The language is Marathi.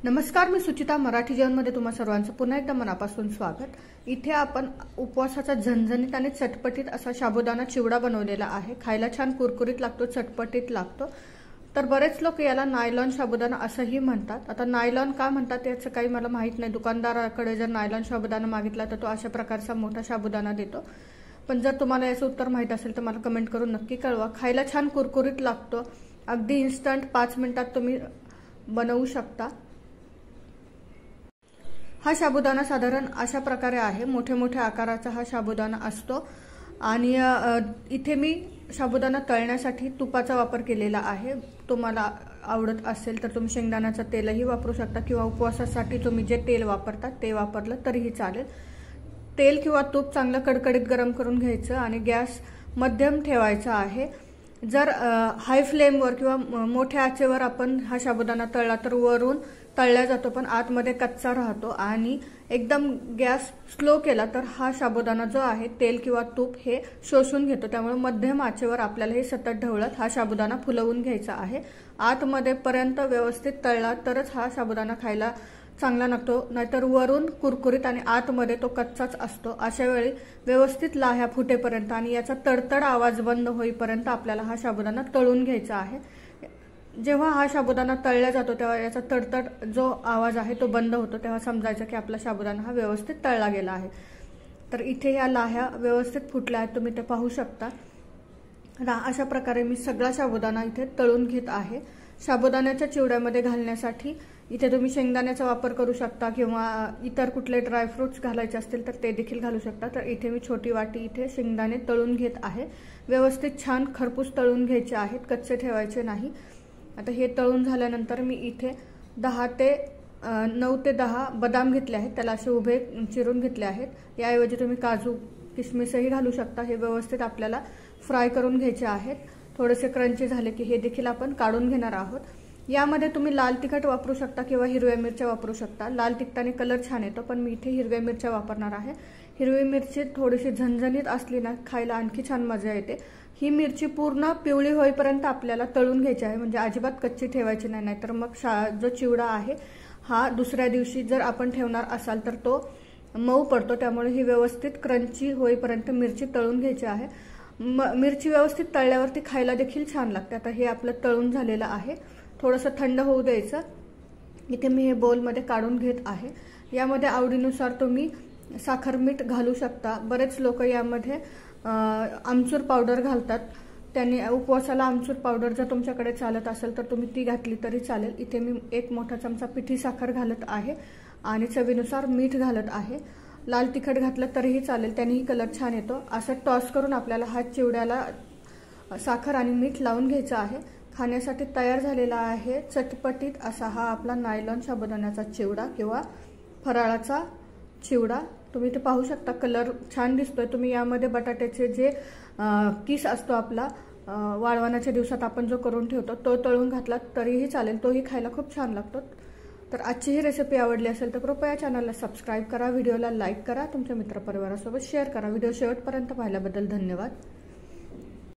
नमस्कार, मी सुचिता. मराठी जेवणमध्ये तुम्हा सर्वांचं पुन्हा एकदा मनापासून स्वागत. इथे आपण उपवासाचा झणझणीत आणि चटपटीत असा साबुदाणा चिवडा बनवलेला आहे. खायला छान कुरकुरीत लागतो, चटपटीत लागतो. तर बरेच लोक याला नायलॉन साबुदाणा असंही म्हणतात. आता नायलॉन का म्हणतात याचं काही मला माहित नाही. दुकानदाराकडे जर नायलॉन साबुदाणा मागितला तर तो अशा प्रकारचा मोठा साबुदाणा देतो. पण जर तुम्हाला याचं उत्तर माहित असेल तर मला कमेंट करून नक्की कळवा. खायला छान कुरकुरीत लागतो. अगदी इन्स्टंट 5 मिनिटात तुम्ही बनवू शकता. हा साबुदाणा साधारण अशा प्रकारे आहे. मोठे मोठे आकाराचा हा साबुदाणा असतो. आणि इथे मी साबुदाणा तळण्यासाठी तुपाचा वापर केलेला आहे. तुम्हाला आवडत असेल तर तुम्ही शेंगदाण्याचं तेलही वापरू शकता किंवा उपवासासाठी तुम्ही जे तेल वापरता ते वापरलं तरीही चालेल. तेल किंवा तूप चांगलं कडकडीत गरम करून घ्यायचं आणि गॅस मध्यम ठेवायचा आहे. जर हाय फ्लेमवर किंवा मोठ्या आचेवर आपण हा साबुदाणा तळला तर वरून तळला जातो पण आतमध्ये कच्चा राहतो. आणि एकदम गॅस स्लो केला तर हा साबुदाणा जो आहे तेल किंवा तूप हे शोषून घेतो. त्यामुळे मध्यम आचेवर आपल्याला हे सतत ढवळत हा साबुदाणा फुलवून घ्यायचा आहे. आतमध्ये पर्यंत व्यवस्थित तळला तरच हा साबुदाणा खायला चांगला लागतो, नाहीतर वरून कुरकुरीत आणि आतमध्ये तो कच्चाच असतो. अशा वेळी व्यवस्थित लाह्या फुटेपर्यंत आणि याचा तडतड आवाज बंद होईपर्यंत आपल्याला हा साबुदाणा तळून घ्यायचा आहे. जेव्हा हा साबुदाणा तळला जातो तेव्हा याचा तडतड जो आवाज आहे तो बंद होतो. तेव्हा समजायचं की आपला साबुदाणा हा व्यवस्थित तळला गेला आहे. तर इथे या लाह्या व्यवस्थित फुटल्या आहेत, तुम्ही ते पाहू शकता. अशा प्रकारे मी सगळा साबुदाणा इथे तळून घेत आहे. साबुदाण्याच्या चिवड्यामध्ये घालण्यासाठी इथे तुम्ही शेंगदाण्याचा वापर करू शकता किंवा इतर कुठले ड्रायफ्रुट्स घालायचे असतील तर ते देखील घालू शकता. तर इथे मी छोटी वाटी इथे शेंगदाणे तळून घेत आहे. व्यवस्थित छान खरपूस तळून घ्यायचे आहेत, कच्चे ठेवायचे नाही. आता हे तळून झाल्यानंतर मी इथे 9 ते 10 बदाम घेतले आहेत. त्याला असे उभे चिरून घेतले आहेत. याऐवजी तुम्ही काजू किशमिशही घालू शकता. हे व्यवस्थित आपल्याला फ्राय करून घ्यायचे आहेत. थोडेसे क्रंची झाले की हे देखील आपण काढून घेणार आहोत. यामध्ये तुम्ही लाल तिखट वापरू शकता किंवा हिरव्या मिरच्या वापरू शकता. लाल तिखटाने कलर छान येतो पण मी इथे हिरव्या मिरच्या वापरणार आहे. हिरवी मिरची थोडीशी झणझणीत असली ना खायला आणखी छान मजा येते. ही मिरची पूर्ण पिवळी होईपर्यंत आपल्याला तळून घ्यायची आहे, म्हणजे अजिबात कच्ची ठेवायची नाही. नाहीतर मग जो चिवडा आहे हा दुसऱ्या दिवशी जर आपण ठेवणार असाल तर तो मऊ पडतो. त्यामुळे ही व्यवस्थित क्रंची होईपर्यंत मिरची तळून घ्यायची आहे. मिरची व्यवस्थित तळल्यावरती खायला देखील छान लागते. आता हे आपलं तळून झालेलं आहे. थोडंसं थंड होऊ द्यायचं. इथे मी हे बोलमध्ये काढून घेत आहे. यामध्ये आवडीनुसार तुम्ही साखर मीठ घालू शकता. बरेच लोक यामध्ये आमचूर पावडर घालतात. त्यांनी उपवासाला आमचूर पावडर जर तुमच्याकडे चालत असेल तर तुम्ही ती घातली तरी चालेल. इथे मी 1 मोठा चमचा पिठी साखर घालत आहे आणि चवीनुसार मीठ घालत आहे. लाल तिखट घातलं तरीही चालेल, त्यानेही कलर छान येतो. असं टॉस करून आपल्याला हा चिवड्याला साखर आणि मीठ लावून घ्यायचं आहे. खाण्यासाठी तयार झालेला आहे चटपटीत असा हा आपला नायलॉन साबुदाण्याचा चिवडा किंवा फराळाचा चिवडा. तुम्ही ते पाहू शकता, कलर छान दिसतोय. तुम्ही यामध्ये बटाट्याचे जे किस असतो आपला वाळवणाच्या दिवसात आपण जो करून ठेवतो तो तळून घातला तरीही चालेल, तोही खायला खूप छान लागतो. तर आजची ही रेसिपी आवडली असेल तर कृपया चॅनलला सबस्क्राईब करा, व्हिडिओला लाईक करा, तुमच्या मित्रपरिवारासोबत शेअर करा. व्हिडिओ शेवटपर्यंत पाहिल्याबद्दल धन्यवाद.